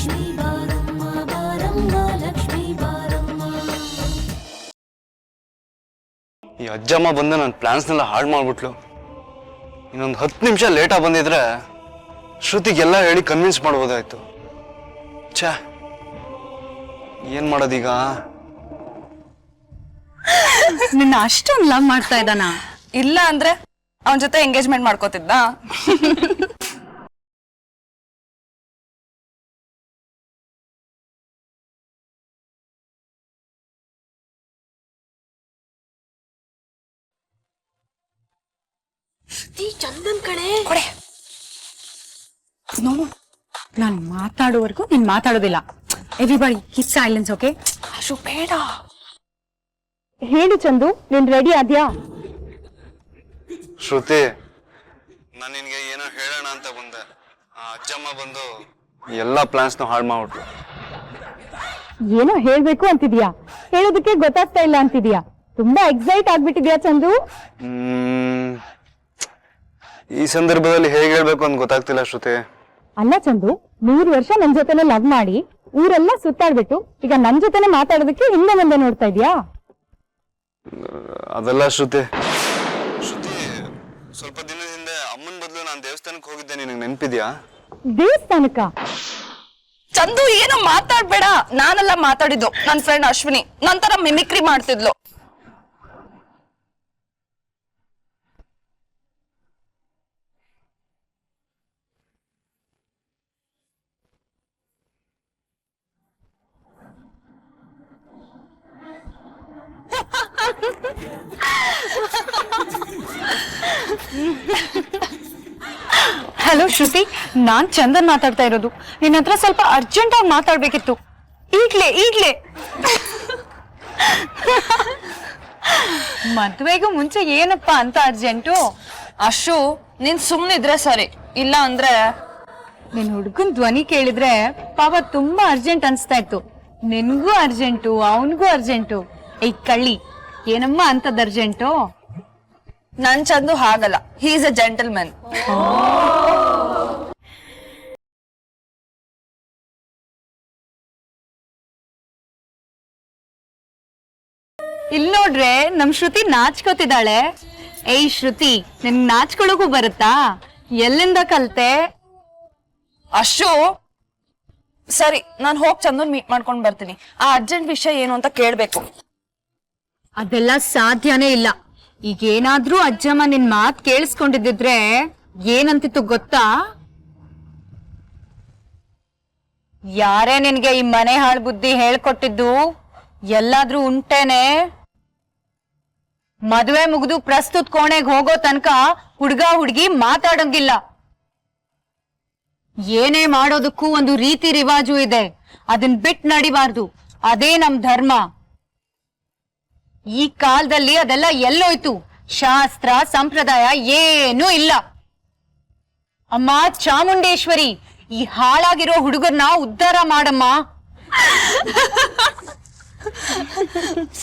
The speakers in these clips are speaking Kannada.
ಲಕ್ಷ್ಮೀ ಬಾರಮ್ಮ ಬಾರಮ್ಮ ಲಕ್ಷ್ಮೀ ಬಾರಮ್ಮ. ಈ ಅಜ್ಜಮ್ಮ ಬಂದು ನನ್ನ ಪ್ಲಾನ್ಸ್ನೆಲ್ಲ ಹಾಳು ಮಾಡ್ಬಿಟ್ಲು. ಇನ್ನೊಂದು 10 ನಿಮಿಷ ಲೇಟಾಗಿ ಬಂದಿದ್ರೆ ಶ್ರುತಿಗೆಲ್ಲ ಹೇಳಿ ಕನ್ವಿನ್ಸ್ ಮಾಡ್ಬೋದಾಯ್ತು. ಛೇ, ಏನ್ ಮಾಡೋದೀಗ? ನಿನ್ನ ಅಷ್ಟೊಂದು ಲವ್ ಮಾಡ್ತಾ ಇದ್ದಾನ? ಇಲ್ಲ ಅಂದ್ರೆ ಅವನ ಜೊತೆ ಎಂಗೇಜ್ಮೆಂಟ್ ಮಾಡ್ಕೋತಿದ್ದ. ಚಂದನ್ ಕಣೆ. ಕೊಡೆ. ನೋಡು, ನಾನು ಮಾತಾಡೋವರೆಗೂ ನೀನ್ ಮಾತಾಡೋದಿಲ್ಲ. Everybody keep silence, okay? ಅಶು ಬೇಡ. ಹೇಳು ಚಂದು, ನೀನ್ ರೆಡಿ ಆದ್ಯಾ? ಶ್ರುತಿ, ನಾನು ನಿನ್ಗೆ ಏನೋ ಹೇಳೋಣ ಅಂತ ಬಂದೆ. ಆ ಅಜ್ಜಮ್ಮ ಬಂದು ಎಲ್ಲ ಪ್ಲಾನ್ಸ್ನ ಹಾಳು ಮಾಡ್ಬಿಟ್ಲು. ಏನೋ ಹೇಳ್ಬೇಕು ಅಂತಿದ್ಯಾ, ಹೇಳೋದಕ್ಕೆ ಗೊತ್ತಾಗ್ತಾ ಇಲ್ಲ ಅಂತಿದ್ಯಾ. ತುಂಬಾ ಎಕ್ಸೈಟ್ ಆಗ್ಬಿಟ್ಟಿದ್ಯಾ ಚಂದು. ಈ ಸಂದರ್ಭದಲ್ಲಿ ಹೇಗೆ ಹೇಳ್ಬೇಕು ಅಂತ ಗೊತ್ತಾಗ್ತಿಲ್ಲ ಶ್ರುತಿ. ಅಲ್ಲ ಚಂದು, 100 ವರ್ಷ ನನ್ ಜೊತೆನೆ ಲವ್ ಮಾಡಿ ಊರೆಲ್ಲ ಸುತ್ತಾಡ್ಬಿಟ್ಟು ಈಗ ನನ್ ಜೊತೆನೆ ಮಾತಾಡೋದಕ್ಕೆ ಹಿಂದೆ ಮುಂದೆ ನೋಡ್ತಾ ಇದ್ಯಾ? ಅದೆಲ್ಲ ಶ್ರುತಿ. ಶ್ರುತಿ, ಸ್ವಲ್ಪ ದಿನದ ಹಿಂದೆ ಅಮ್ಮನ ಬದಲು ನಾನು ದೇವಸ್ಥಾನಕ್ಕೆ ಹೋಗಿದ್ದೆ, ನಿನಗೆ ನೆನಪಿದ್ಯಾ? ದೇವಸ್ಥಾನಕ್ಕ? ಚಂದು, ಏನೋ ಮಾತಾಡ್ಬೇಡ. ನಾನೆಲ್ಲ ಮಾತಾಡಿದ್ದು ನನ್ ಫ್ರೆಂಡ್ ಅಶ್ವಿನಿ ನಂತರ ಮಿಮಿಕ್ರಿ ಮಾಡ್ತಿದ್ಲು. ಹಲೋ ಶ್ರುತಿ, ನಾನ್ ಚಂದನ್ ಮಾತಾಡ್ತಾ ಇರೋದು. ನಿನ್ನ ಹತ್ರ ಸ್ವಲ್ಪ ಅರ್ಜೆಂಟ್ ಆಗಿ ಮಾತಾಡ್ಬೇಕಿತ್ತು. ಈಗ್ಲೇ ಮದ್ವೆಗೂ ಮುಂಚೆ ಏನಪ್ಪಾ ಅಂತ ಅರ್ಜೆಂಟು? ಅಶು, ನೀನ್ ಸುಮ್ನಿದ್ರೆ ಸರಿ, ಇಲ್ಲ ಅಂದ್ರೆ ನಿನ್ ಹುಡ್ಗನ್ ಧ್ವನಿ ಕೇಳಿದ್ರೆ ಪಾಪ ತುಂಬಾ ಅರ್ಜೆಂಟ್ ಅನ್ಸ್ತಾ ಇತ್ತು. ನಿನ್ಗೂ ಅರ್ಜೆಂಟು, ಅವನ್ಗೂ ಅರ್ಜೆಂಟು. ಈ ಕಳ್ಳಿ, ಏನಮ್ಮ ಅಂತದ್ ಅರ್ಜೆಂಟು? ನನ್ ಚಂದು ಹಾಗಲ್ಲ, ಹಿ ಈಸ್ ಅ ಜೆಂಟಲ್ಮನ್. ಇಲ್ ನೋಡ್ರೆ ನಮ್ ಶ್ರುತಿ ನಾಚ್ಕೋತಿದ್ದಾಳೆ. ಏಯ್ ಶ್ರುತಿ, ನಿನ್ ನಾಚ್ಕೊಳಕ್ಕೂ ಬರುತ್ತಾ? ಎಲ್ಲಿಂದ ಕಲ್ತೆ? ಅಶು, ಸರಿ, ನಾನ್ ಹೋಗ್ ಚಂದನ್ ಮೀಟ್ ಮಾಡ್ಕೊಂಡ್ ಬರ್ತೀನಿ. ಆ ಅರ್ಜೆಂಟ್ ವಿಷಯ ಏನು ಅಂತ ಕೇಳ್ಬೇಕು. ಅದೆಲ್ಲ ಸಾಧ್ಯನೇ ಇಲ್ಲ. ಈಗೇನಾದ್ರೂ ಅಜ್ಜಮ್ಮ ನಿನ್ ಮಾತ್ ಕೇಳಿಸ್ಕೊಂಡಿದ್ದಿದ್ರೆ ಏನಂತಿತ್ತು ಗೊತ್ತಾ? ಯಾರೇ ನಿನ್ಗೆ ಈ ಮನೆ ಹಾಳು ಬುದ್ಧಿ ಹೇಳ್ಕೊಟ್ಟಿದ್ದು? ಎಲ್ಲಾದ್ರೂ ಉಂಟೇನೆ? ಮದುವೆ ಮುಗಿದು ಪ್ರಸ್ತುತ ಕೋಣೆಗೆ ಹೋಗೋ ತನಕ ಹುಡ್ಗ ಹುಡ್ಗಿ ಮಾತಾಡೋಂಗಿಲ್ಲ. ಏನೇ ಮಾಡೋದಕ್ಕೂ ಒಂದು ರೀತಿ ರಿವಾಜು ಇದೆ, ಅದನ್ ಬಿಟ್ ನಡಿಬಾರ್ದು. ಅದೇ ನಮ್ ಧರ್ಮ. ಈ ಕಾಲದಲ್ಲಿ ಅದೆಲ್ಲ ಎಲ್ಲೋಯ್ತು. ಶಾಸ್ತ್ರ ಸಂಪ್ರದಾಯ ಏನೂ ಇಲ್ಲ. ಅಮ್ಮ ಚಾಮುಂಡೇಶ್ವರಿ, ಈ ಹಾಳಾಗಿರೋ ಹುಡುಗರ್ನ ಉದ್ಧಾರ ಮಾಡಮ್ಮ.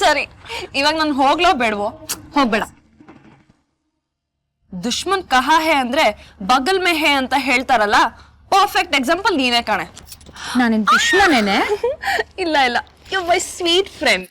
ಸರಿ, ಇವಾಗ ನಾನು ಹೋಗ್ಲೋ ಬೇಡವೋ? ಹೋಗ್ಬೇಡ. ದುಶ್ಮನ್ ಕಹಾ ಹೇ ಅಂದ್ರೆ ಬಗಲ್ ಮೇ ಹೇ ಅಂತ ಹೇಳ್ತಾರಲ್ಲ, ಪರ್ಫೆಕ್ಟ್ ಎಕ್ಸಾಂಪಲ್ ನೀನೇ ಕಾಣೆ. ನಾನಿನ್ ದುಶ್ಮನೇನೆ? ಇಲ್ಲ ಇಲ್ಲ, ಯು ಮೈ ಸ್ವೀಟ್ ಫ್ರೆಂಡ್.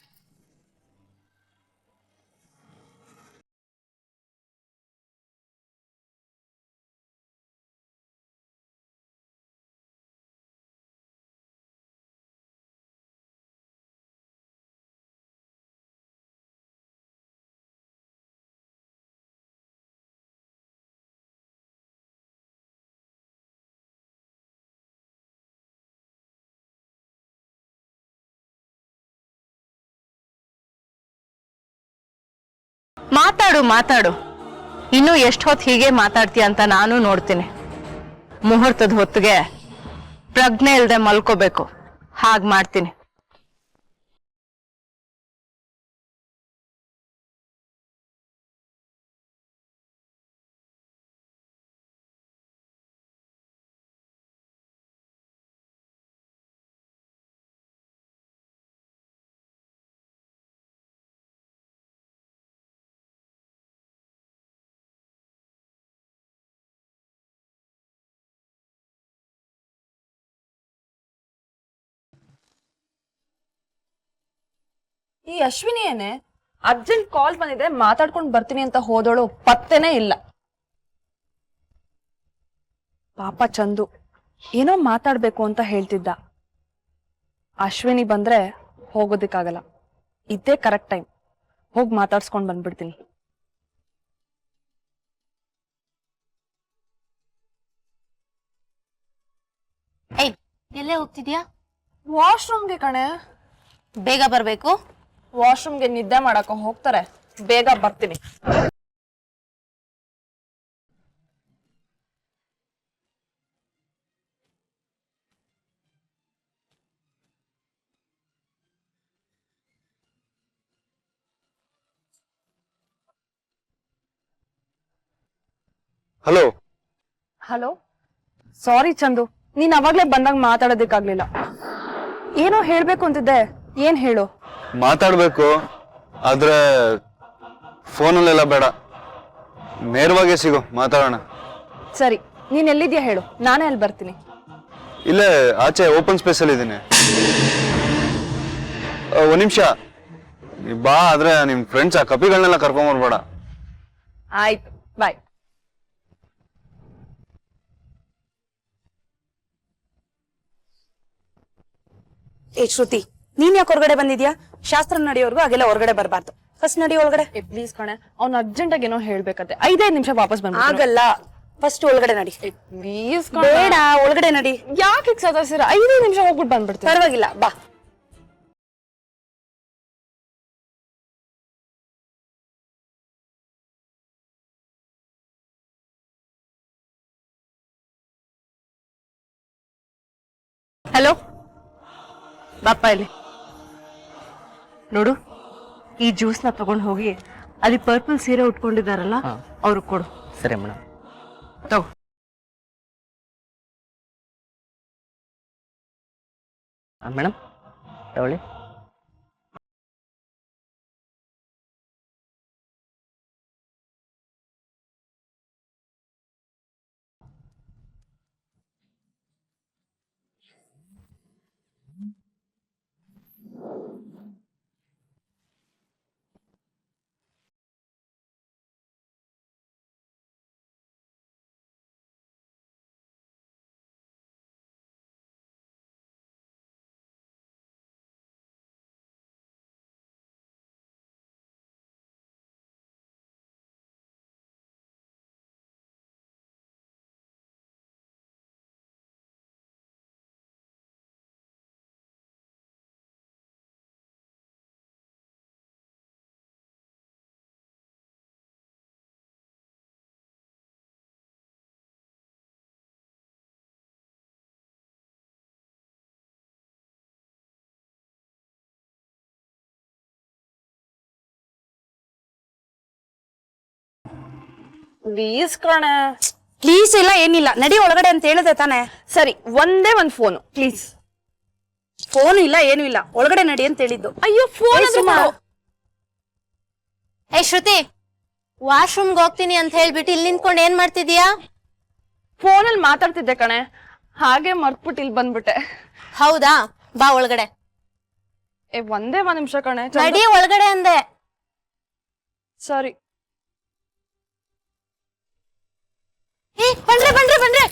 ಮಾತಾಡು. ಇನ್ನು ಎಷ್ಟು ಹೊತ್ತು ಹೀಗೆ ಮಾತಾಡ್ತೀಯ ಅಂತ ನಾನು ನೋಡ್ತೀನಿ. ಮುಹೂರ್ತದ ಹೊತ್ತಿಗೆ ಪ್ರಜ್ಞೆ ಇಲ್ದೆ ಮಲ್ಕೋಬೇಕು, ಹಾಗೆ ಮಾಡ್ತೀನಿ. ಈ ಅಶ್ವಿನಿ ಏನೇ ಅರ್ಜೆಂಟ್ ಕಾಲ್ ಬಂದಿದೆ ಮಾತಾಡ್ಕೊಂಡು ಬರ್ತೀನಿ ಅಂತ ಹೋದೋಳು ಪತ್ತೆನೇ ಇಲ್ಲ. ಪಾಪ ಚಂದು ಏನೋ ಮಾತಾಡ್ಬೇಕು ಅಂತ ಹೇಳ್ತಿದ್ದ. ಅಶ್ವಿನಿ ಬಂದ್ರೆ ಹೋಗೋದಿಕ್ಕಾಗಲ್ಲ. ಇದೇ ಕರೆಕ್ಟ್ ಟೈಮ್. ಹೋಗಿ ಮಾತಾಡ್ಸ್ಕೊಂಡ್ ಬಂದ್ಬಿಡ್ತೀನಿ. ಏಯ್ ಎಲ್ಲೇ ಹೋಗ್ತಿದ್ಯಾ? ವಾಶ್ರೂಮ್ಗೆ ಕಣೆ. ಬೇಗ ಬರ್ಬೇಕು. ವಾಶ್ರೂಮ್ಗೆ ನಿದ್ದೆ ಮಾಡಕ ಹೋಗ್ತಾರೆ. ಬೇಗ ಬರ್ತೀನಿ. ಹಲೋ. ಹಲೋ, ಸಾರಿ ಚಂದು, ನೀನ್ ಅವಾಗ್ಲೇ ಬಂದಾಗ ಮಾತಾಡೋದಿಕ್ಕಾಗ್ಲಿಲ್ಲ. ಏನೋ ಹೇಳ್ಬೇಕು ಅಂತಿದ್ದೆ, ಏನ್ ಹೇಳು? ಮಾತಾಡ್ಬೇಕು ಆದ್ರೆ ಫೋನಲ್ಲೆಲ್ಲ ಬೇಡ, ನೇರವಾಗೇ ಸಿಗು, ಮಾತಾಡೋಣ. ಸರಿ, ನೀನ್ ಎಲ್ಲಿದ್ಯಾ ಹೇಳು, ನಾನೇ ಅಲ್ಲಿ ಬರ್ತೀನಿ. ಇಲ್ಲೇ ಆಚೆ ಓಪನ್ ಸ್ಪೇಸ್ ಅಲ್ಲಿ ಇದ್ದೀನಿ. ಒಂದ್ ನಿಮಿಷ ಬಾ, ಆದ್ರೆ ನಿಮ್ ಫ್ರೆಂಡ್ಸ್ ಆ ಕಪಿಗಳನ್ನೆಲ್ಲ ಕರ್ಕೊಂಬರ್ಬೇಡ. ಆಯ್ತು, ಬಾಯ್. ಏ ಶ್ರುತಿ, ನೀನ್ ಯಾಕೆ ಹೊರಗಡೆ ಬಂದಿದ್ಯಾ? ಶಾಸ್ತ್ರ ನಡೆಯೋರ್ಗು ಹಾಗೆಲ್ಲ ಹೊರಗಡೆ ಬರ್ಬಾರ್ದು. ಫಸ್ಟ್ ನಡಿ ಒಳಗಡೆ. ಪ್ಲೀಸ್ ಕಣೆ, ಅವ್ನ್ ಅರ್ಜೆಂಟ್ ಆಗಿ ಏನೋ ಹೇಳ್ಬೇಕಂತೆ. 5 ನಿಮಿಷ ವಾಪಸ್ ಬಂದ್ಬಿಡು. ಆಗಲ್ಲ, ಫಸ್ಟ್ ಒಳಗಡೆ ನಡಿ. ಪ್ಲೀಸ್ ಬೇಡ, ಒಳಗಡೆ ನಡಿ. ಯಾಕೆ ಸದಾಸಿರ 5 ನಿಮಿಷ ಹೋಗ್ಬಿಟ್ಟು ಬಂದ್ಬಿಡ್ತೀನಿ. ಪರವಾಗಿಲ್ಲ, ಬಾ. ಹಲೋ, ಬಾಪ ಇಲ್ಲಿ ನೋಡು. ಈ ಜ್ಯೂಸ್ನ ತಗೊಂಡು ಹೋಗಿ ಅಲ್ಲಿ ಪರ್ಪಲ್ ಸೀರೆ ಉಟ್ಕೊಂಡಿದಾರಲ್ಲ ಅವ್ರಿಗೆ ಕೊಡು. ಸರಿ ಮೇಡಮ್. ತಗೋ. ಮೇಡಮ್ ತಗೊಳ್ಳಿ. ಪ್ಲೀಸ್ ಕಣೆ. ಪ್ಲೀಸ್ ಇಲ್ಲ, ಏನಿಲ್ಲ, ನಡಿ ಒಳಗಡೆ ಅಂತ ಹೇಳಿದೆ ತಾನೆ. ಸರಿ, ಒಂದೇ ಒಂದ್ ಫೋನು ಪ್ಲೀಸ್. ಫೋನು ಇಲ್ಲ, ಏನು ಇಲ್ಲ, ಒಳಗಡೆ ನಡಿ ಅಂತ ಹೇಳಿದ್ದು. ಅಯ್ಯೋ, ಫೋನ್ ಏ ಶ್ರುತಿ, ವಾಶ್ರೂಮ್ಗೆ ಹೋಗ್ತೀನಿ ಅಂತ ಹೇಳ್ಬಿಟ್ಟು ಇಲ್ಲಿ ನಿಂತ್ಕೊಂಡು ಏನ್ ಮಾಡ್ತಿದ್ಯಾ? ಫೋನಲ್ಲಿ ಮಾತಾಡ್ತಿದ್ದೆ ಕಣೆ, ಹಾಗೆ ಮರ್ತ್ಬಿಟ್ಟು ಇಲ್ಲಿ ಬಂದ್ಬಿಟ್ಟೆ. ಹೌದಾ, ಬಾ ಒಳಗಡೆ. ಒಂದೇ ಒಂದ್ ನಿಮಿಷ ಕಣೆ. ನಡಿ ಒಳಗಡೆ ಅಂದೆ. ಸಾರಿ. ಏ ಬನ್ರಿ ಬನ್ರಿ ಬನ್ರಿ.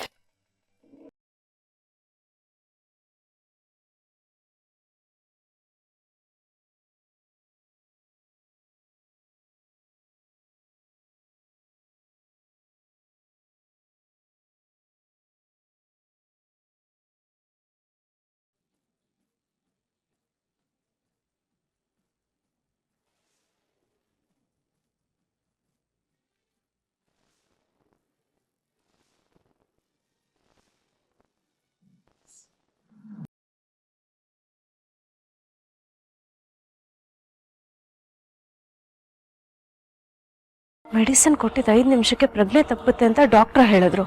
ಮೆಡಿಸಿನ್ ಕೊಟ್ಟಿದ್ದು 5 ನಿಮಿಷಕ್ಕೆ ಪ್ರಜ್ಞೆ ತಪ್ಪುತ್ತೆ ಅಂತ ಡಾಕ್ಟರ್ ಹೇಳಿದ್ರು.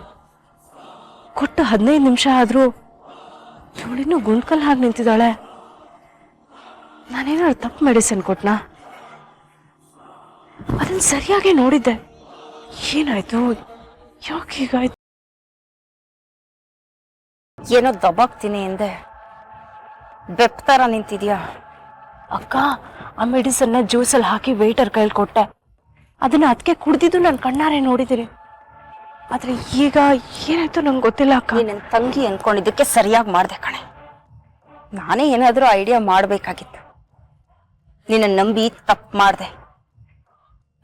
ಕೊಟ್ಟು 15 ನಿಮಿಷ ಆದ್ರೂ ಇವಳಿನ್ನೂ ಗುಂಡ್ಕಲ್ ಹಾಗೆ ನಿಂತಿದ್ದಾಳೆ. ನಾನೇನಾದ್ರು ತಪ್ಪು ಮೆಡಿಸಿನ್ ಕೊಟ್ನಾ? ಅದನ್ನ ಸರಿಯಾಗಿ ನೋಡಿದ್ದೆ. ಏನಾಯ್ತು, ಯಾಕೆ ಹೀಗಾಯ್ತು? ಏನೋ ದಬಾಕ್ತೀನಿ ಎಂದೆ, ಬೆಪ್ತರ ನಿಂತಿದ್ಯಾ? ಅಕ್ಕ ಆ ಮೆಡಿಸನ್ನ ಜ್ಯೂಸಲ್ಲಿ ಹಾಕಿ ವೇಟರ್ ಕೈಲಿ ಕೊಟ್ಟೆ, ಅದನ್ನ ಅದಕ್ಕೆ ಕುಡ್ದಿದ್ದು ನಾನು ಕಣ್ಣಾರೆ ನೋಡಿದಿರಿ. ಆದ್ರೆ ಈಗ ಏನಾಯ್ತು ನಂಗೆ ಗೊತ್ತಿಲ್ಲ ಅಕ್ಕ. ನಿನ್ನ ತಂಗಿ ಅನ್ಕೊಂಡಿದ್ದಕ್ಕೆ ಸರಿಯಾಗಿ ಮಾಡ್ದೆ ಕಣೆ. ನಾನೇ ಏನಾದ್ರೂ ಐಡಿಯಾ ಮಾಡ್ಬೇಕಾಗಿತ್ತು. ನಿನ್ನ ನಂಬಿ ತಪ್ಪು ಮಾಡ್ದೆ.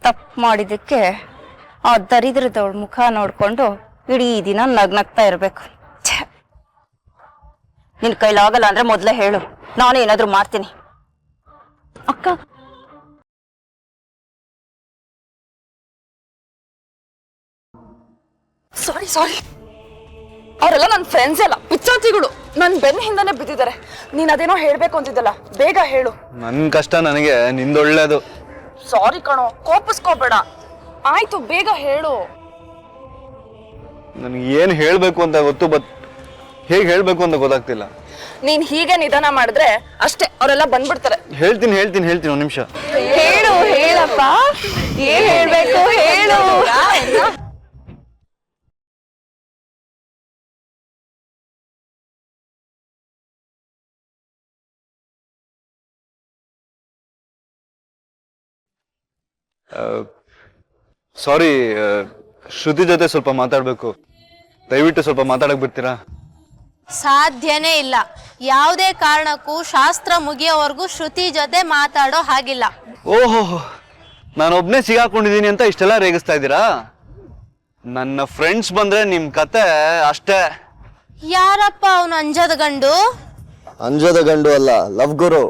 ತಪ್ಪು ಮಾಡಿದ್ದಕ್ಕೆ ಆ ದರಿದ್ರದವಳ ಮುಖ ನೋಡ್ಕೊಂಡು ಇಡೀ ದಿನ ನಗ್ನಗ್ತಾ ಇರ್ಬೇಕು. ನಿನ್ ಕೈಲಾಗಲ್ಲ ಅಂದ್ರೆ ಮೊದ್ಲೇ ಹೇಳು, ನಾನು ಏನಾದ್ರೂ ಮಾಡ್ತೀನಿ. ಅಕ್ಕ ಸಾರಿ ಸಾರಿ, ಅವರೆಲ್ಲ ನನ್ನ ಫ್ರೆಂಡ್ಸ್ ಎಲ್ಲ ಪಿಚ್ಚಾತಿಗಳು. ನನ್ ಬೆನ್ನ ಹಿಂದನೆ ಬಿದ್ದಿದ್ದಾರೆ. ನೀನ್ ಅದೇನೋ ಹೇಳ್ಬೇಕು ಅಂತಿದ್ದಲ್ಲ, ಬೇಗ ಹೇಳು. ನನ್ನ ಕಷ್ಟ ನನಗೆ ನಿಂದೊಳ್ಳೇದು. ಸಾರಿ ಕಣೋ, ಕೋಪಿಸ್ಕೋಬೇಡ. ಆಯ್ತು, ಬೇಗ ಹೇಳು. ನನಗೆ ಏನು ಹೇಳಬೇಕು ಅಂತ ಗೊತ್ತು, ಬಟ್ ಹೇಗೆ ಹೇಳಬೇಕು ಅಂತ ಗೊತ್ತಾಗ್ತಿಲ್ಲ. ನೀನ್ ಹೀಗೆ ನಿಧಾನ ಮಾಡಿದ್ರೆ ಅಷ್ಟೇ, ಅವರೆಲ್ಲ ಬಂದ್ಬಿಡ್ತಾರೆ. ಹೇಳ್ತೀನಿ ಒಂದು ನಿಮಿಷ. ಹೇಳು, ಹೇಳಪ್ಪ, ಏನ್ ಹೇಳ್ಬೇಕು ಹೇಳು. ಸಾರಿ, ಶ್ರುತಿ ಜೊತೆ ಸ್ವಲ್ಪ ಮಾತಾಡಬೇಕು. ದಯವಿಟ್ಟು ಸ್ವಲ್ಪ ಮಾತಾಡಕ್ ಬಿಡ್ತೀರಾ? ಸಾಧ್ಯನೇ ಇಲ್ಲ. ಯಾವುದೇ ಕಾರಣಕ್ಕೂ ಶಾಸ್ತ್ರ ಮುಗಿಯೋವರೆಗೂ ಶ್ರುತಿ ಜೊತೆ ಮಾತಾಡೋ ಹಾಗಿಲ್ಲ. ಓಹೋ, ನಾನೊಬ್ನೇ ಸಿಗಾಕೊಂಡಿದ್ದೀನಿ ಅಂತ ಇಷ್ಟೆಲ್ಲ ರೇಗಿಸ್ತಾ ಇದ್ದೀರಾ? ನನ್ನ ಫ್ರೆಂಡ್ಸ್ ಬಂದ್ರೆ ನಿಮ್ ಕತೆ ಅಷ್ಟೇ. ಯಾರಪ್ಪ ಅವನು ಅಂಜದ ಗಂಡು? ಅಂಜದ ಗಂಡು ಅಲ್ಲ, ಲವ್ ಗುರು.